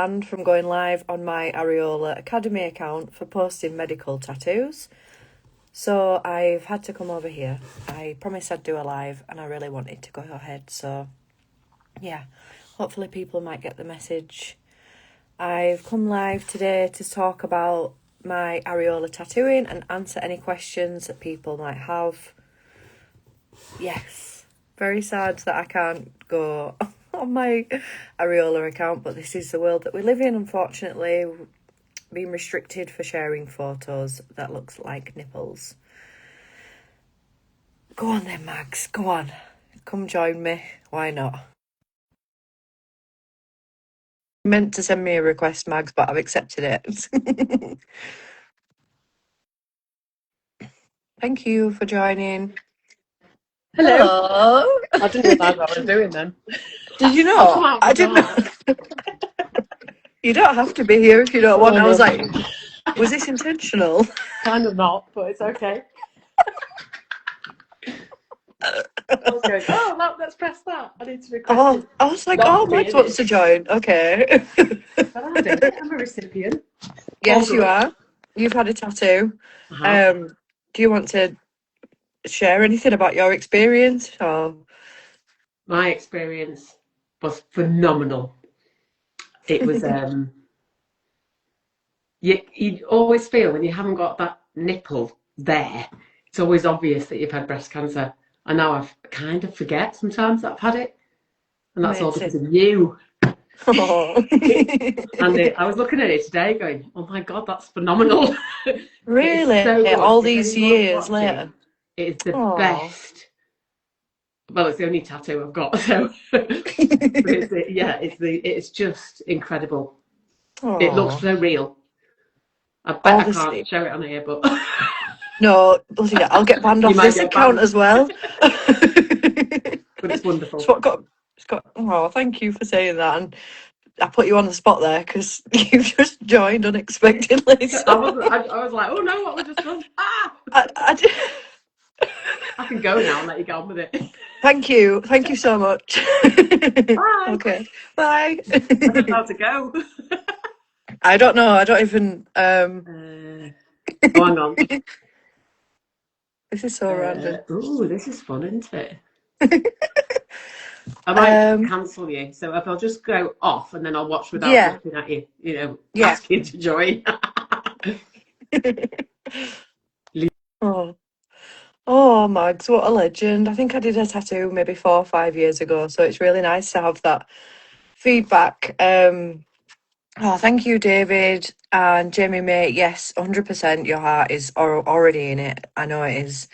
banned from going live on my Areola Academy account for posting medical tattoos. So I've had to come over here. I promised I'd do a live and I really wanted to go ahead. So yeah, hopefully people might get the message. I've come live today to talk about my Areola tattooing and answer any questions that people might have. Yes, very sad that I can't go on my Areola account, but this is the world that we live in, unfortunately. Being restricted for sharing photos that looks like nipples. Go on then, Mags, go on. Come join me. Why not? You meant to send me a request, Mags, but I've accepted it. Thank you for joining. Hello. Hello. I didn't realise what I was doing then. Did you I'll come not? out I of the didn't dark. know. You don't have to be here if you don't want. Oh, I was no. like, was this intentional? Kind of not, but it's okay. I was going, let's press that. I need to request Oh, it. I was like, Not oh, for me, Max is wants it? to join. Okay. But I do it. I'm a recipient. All Yes, you good. are. You've had a tattoo. I have. Do you want to share anything about your experience? Or My experience was phenomenal. It was, you always feel when you haven't got that nipple there, it's always obvious that you've had breast cancer. And now I kind of forget sometimes that I've had it. And that's all because amazing. of you. Oh. And I was looking at it today going, oh my God, that's phenomenal. It is Really? so good. All If these anyone's years watching, later? it is the Oh. best. Well, it's the only tattoo I've got, so but it's just incredible. It looks Oh. so real. I bet All I the can't same. show it on here, but No, bloody hell, I'll get banned you off might this get account banned. as well. But it's It's wonderful. what got. It's got. Oh, thank you for saying that. And I put you on the spot there because you've just joined unexpectedly. I So was I was like, oh no, what have I just done? I can go now and let you get on with it. thank you so much. Bye. Okay, bye. I don't know how to go. I don't know. I don't even. Oh, hang on. This is so random. This is fun, isn't it? I might Um, cancel you. So if I'll just go off and then I'll watch without yeah, looking at you, yeah. asking you to join. Oh, oh, Mags, what a legend! I think I did a tattoo maybe 4 or 5 years ago, so it's really nice to have that feedback. Oh, thank you, David and Jamie, mate. Yes, 100%. Your heart is already in it. I know it is.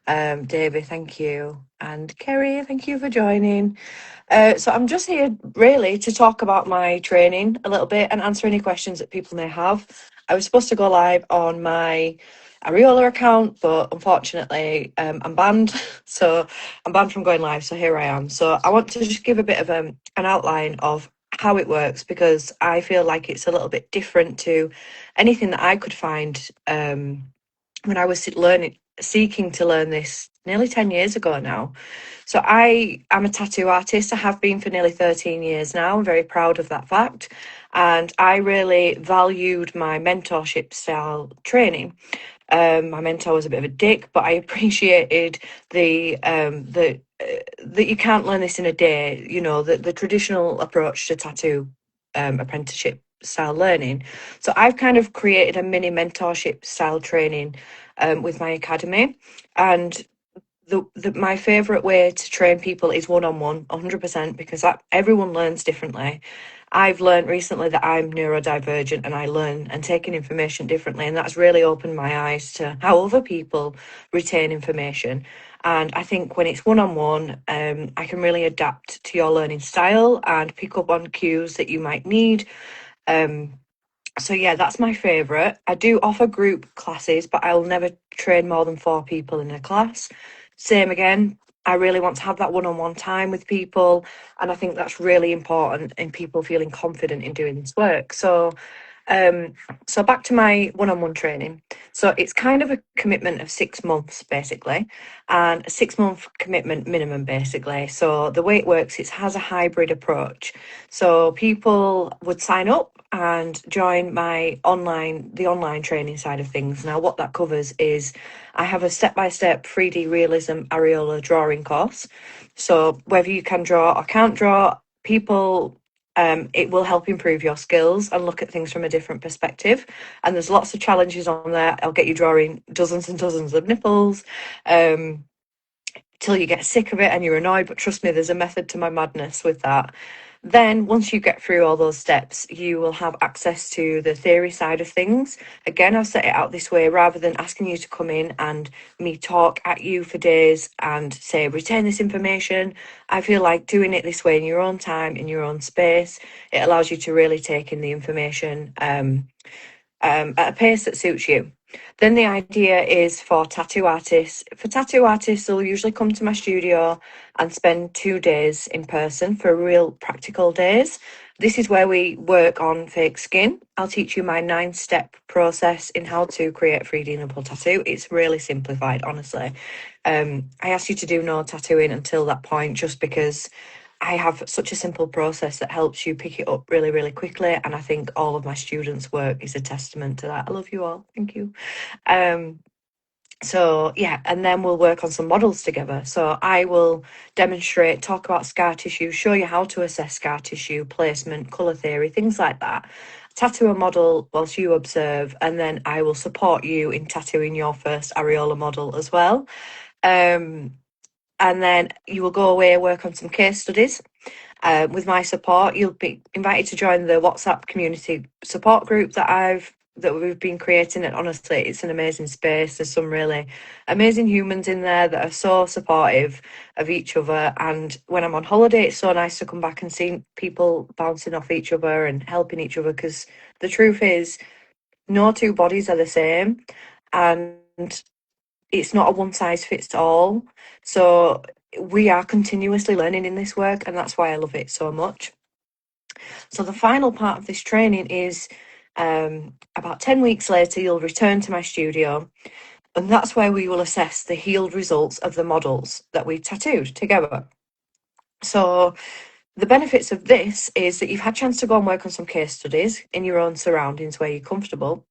David, thank you. And Kerry, thank you for joining. So I'm just here really to talk about my training a little bit and answer any questions that people may have. I was supposed to go live on my Areola account, but unfortunately I'm banned. So I'm banned from going live. So here I am. So I want to just give a bit of an outline of how it works because I feel like it's a little bit different to anything that I could find when I was seeking to learn this nearly 10 years ago now. So I am a tattoo artist. I have been for nearly 13 years now. I'm very proud of that fact. And I really valued my mentorship style training. My mentor was a bit of a dick, but I appreciated the that you can't learn this in a day. You know, the traditional approach to tattoo apprenticeship style learning. So I've kind of created a mini mentorship style training with my academy, and my favorite way to train people is one-on-one 100% because everyone learns differently. I've learned recently that I'm neurodivergent and I learn and take in information differently, and that's really opened my eyes to how other people retain information. And I think when it's one-on-one, I can really adapt to your learning style and pick up on cues that you might need. So yeah, that's my favorite. I do offer group classes, but I'll never train more than 4 people in a class. Same again, I really want to have that one-on-one time with people, and I think that's really important in people feeling confident in doing this work. So Um, so back to my one-on-one training. So it's kind of a commitment of 6 months basically, and a 6 month commitment minimum basically. So the way it works, it has a hybrid approach. So people would sign up and join the online training side of things. Now what that covers is I have a step-by-step 3D realism Areola drawing course. So whether you can draw or can't draw, people it will help improve your skills and look at things from a different perspective. And there's lots of challenges on there. I'll get you drawing dozens and dozens of nipples um, till you get sick of it and you're annoyed. But trust me, there's a method to my madness with that. Then, once you get through all those steps, you will have access to the theory side of things. Again, I've set it out this way rather than asking you to come in and me talk at you for days and say, retain this information. I feel like doing it this way in your own time, in your own space, it allows you to really take in the information at a pace that suits you. Then the idea is for tattoo artists. For tattoo artists, they'll usually come to my studio and spend 2 days in person for real practical days. This is where we work on fake skin. I'll teach you my 9 step process in how to create a 3D nipple tattoo. It's really simplified, honestly. I asked you to do no tattooing until that point just because I have such a simple process that helps you pick it up really, really quickly. And I think all of my students' work is a testament to that. I love you all. Thank you. Um, so yeah, and then we'll work on some models together. So I will demonstrate, talk about scar tissue, show you how to assess scar tissue, placement, colour theory, things like that. Tattoo a model whilst you observe, and then I will support you in tattooing your first areola model as well. Um, and then you will go away, work on some case studies. With my support, you'll be invited to join the WhatsApp community support group that we've been creating. And honestly, it's an amazing space. There's some really amazing humans in there that are so supportive of each other. And when I'm on holiday, it's so nice to come back and see people bouncing off each other and helping each other. Because the truth is, no two bodies are the same, and it's not a one size fits all. So we are continuously learning in this work, and that's why I love it so much. So the final part of this training is about 10 weeks later, you'll return to my studio, and that's where we will assess the healed results of the models that we tattooed together. So the benefits of this is that you've had a chance to go and work on some case studies in your own surroundings where you're comfortable.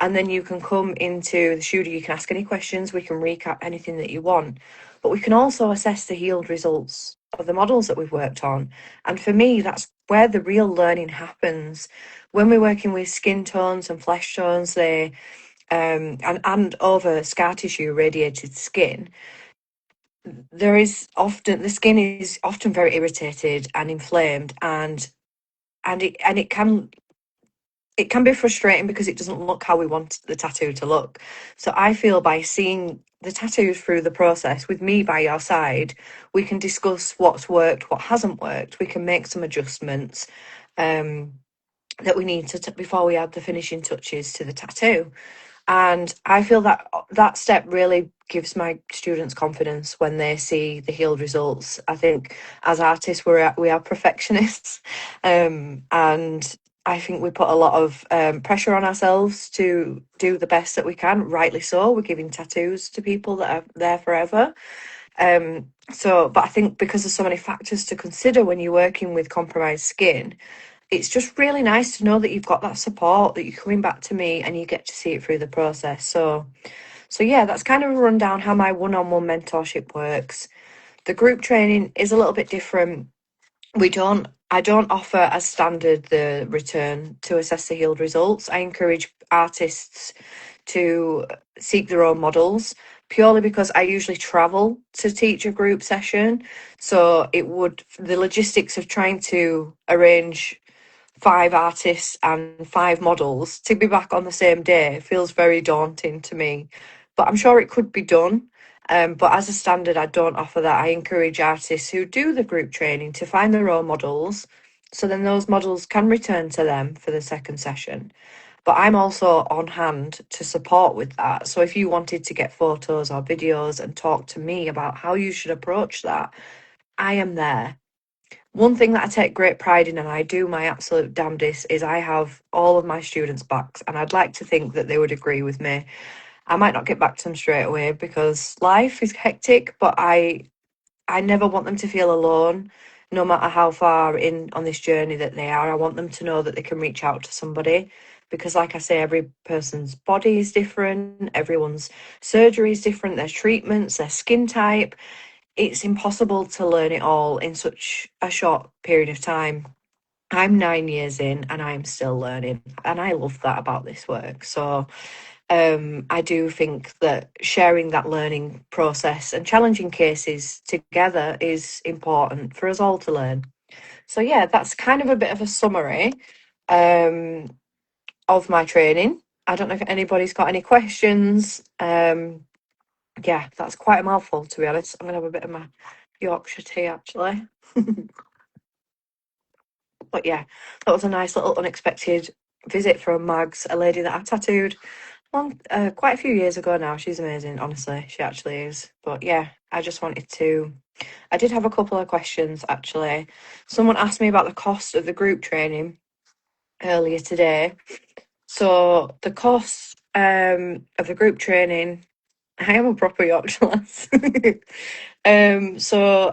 And then you can come into the studio, you can ask any questions, we can recap anything that you want. But we can also assess the healed results of the models that we've worked on. And for me, that's where the real learning happens. When we're working with skin tones and flesh tones, and over scar tissue, radiated skin, the skin is often very irritated and inflamed, and it can be frustrating because it doesn't look how we want the tattoo to look. So I feel by seeing the tattoos through the process with me by your side, we can discuss what's worked, what hasn't worked. We can make some adjustments um, that we need to before we add the finishing touches to the tattoo. And I feel that that step really gives my students confidence when they see the healed results. I think as artists, we are perfectionists, and I think we put a lot of pressure on ourselves to do the best that we can. Rightly so. We're giving tattoos to people that are there forever. But I think because there's so many factors to consider when you're working with compromised skin, it's just really nice to know that you've got that support, that you're coming back to me and you get to see it through the process. So yeah, that's kind of a rundown how my one-on-one mentorship works. The group training is a little bit different. I don't offer as standard the return to assess the healed results. I encourage artists to seek their own models purely because I usually travel to teach a group session. So the logistics of trying to arrange 5 artists and 5 models to be back on the same day feels very daunting to me. But I'm sure it could be done. But as a standard, I don't offer that. I encourage artists who do the group training to find their own models. So then those models can return to them for the second session. But I'm also on hand to support with that. So if you wanted to get photos or videos and talk to me about how you should approach that, I am there. one thing that I take great pride in, and I do my absolute damnedest, is I have all of my students' backs, and I'd like to think that they would agree with me. I might not get back to them straight away because life is hectic, but I never want them to feel alone, no matter how far in on this journey that they are. I want them to know that they can reach out to somebody because, like I say, every person's body is different, everyone's surgery is different, their treatments, their skin type. It's impossible to learn it all in such a short period of time. I'm 9 years in and I'm still learning, and I love that about this work. So, I do think that sharing that learning process and challenging cases together is important for us all to learn. So, yeah, that's kind of a bit of a summary um, of my training. I don't know if anybody's got any questions. Yeah, that's quite a mouthful, to be honest. I'm going to have a bit of my Yorkshire tea, actually. But yeah, that was a nice little unexpected visit from Mags, a lady that I tattooed quite a few years ago now. She's amazing, honestly. She actually is. But yeah, I just wanted to. I did have a couple of questions actually. Someone asked me about the cost of the group training earlier today. So the cost of the group training, I am a proper Yorkshire lass. So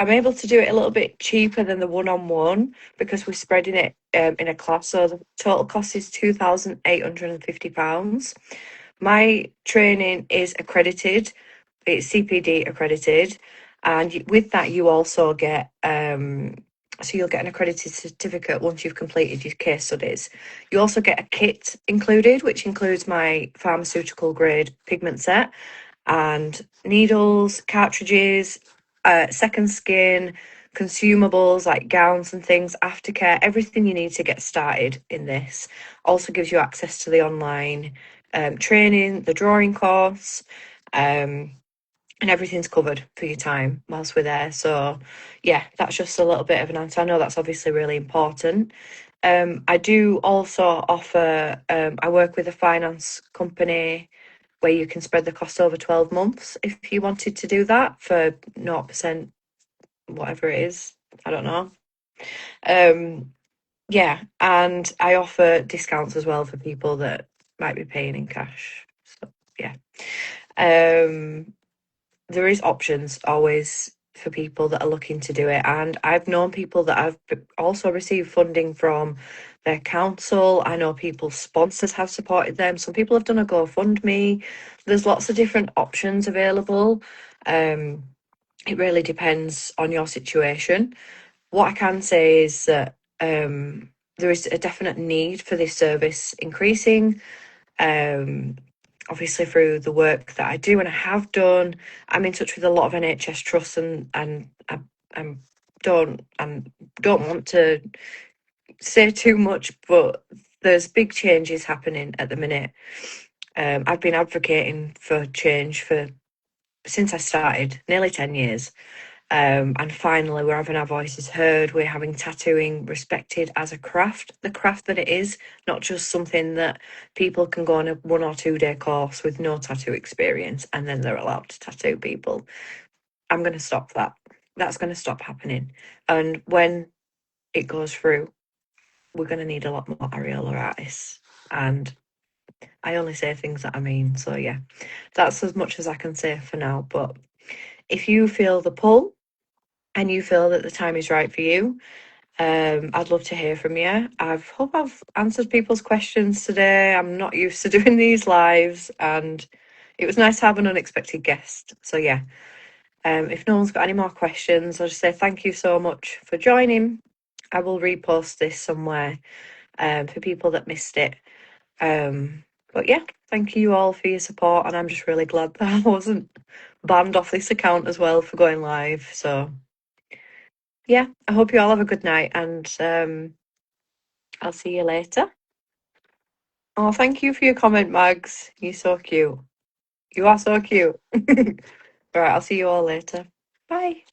I'm able to do it a little bit cheaper than the one-on-one because we're spreading it in a class. So the total cost is £2,850. My training is accredited. It's CPD accredited, and with that you also get so you'll get an accredited certificate once you've completed your case studies. You also get a kit included, which includes my pharmaceutical grade pigment set and needles, cartridges, second skin, consumables like gowns and things, aftercare, everything you need to get started in this. Also gives you access to the online training, the drawing course, um, and everything's covered for your time whilst we're there. So, yeah, that's just a little bit of an answer. I know that's obviously really important. I do also offer, I work with a finance company where you can spread the cost over 12 months if you wanted to do that for 0%, whatever it is. I don't know. Um, yeah, and I offer discounts as well for people that might be paying in cash. So, yeah. Um, there is options always for people that are looking to do it, and I've known people that have also received funding from their council. I know people's sponsors have supported them. Some people have done a GoFundMe. There's lots of different options available. It really depends on your situation. What I can say is that there is a definite need for this service increasing. Um, Obviously, through the work that I do and I have done, I'm in touch with a lot of NHS trusts, and I don't want to say too much, but there's big changes happening at the minute. I've been advocating for change for since I started, nearly 10 years. And finally, we're having our voices heard. We're having tattooing respected as a craft, the craft that it is, not just something that people can go on a 1 or 2 day course with no tattoo experience and then they're allowed to tattoo people. I'm going to stop that. That's going to stop happening. And when it goes through, we're going to need a lot more areola artists. And I only say things that I mean. So, yeah, that's as much as I can say for now. But if you feel the pull, and you feel that the time is right for you, I'd love to hear from you. I hope I've answered people's questions today. I'm not used to doing these lives, and it was nice to have an unexpected guest. So yeah, if no one's got any more questions, I'll just say thank you so much for joining. I will repost this somewhere for people that missed it. But yeah, thank you all for your support, and I'm just really glad that I wasn't banned off this account as well for going live. So yeah, I hope you all have a good night, and I'll see you later. Oh, thank you for your comment, Mags. You're so cute. You are so cute. All right, I'll see you all later. Bye.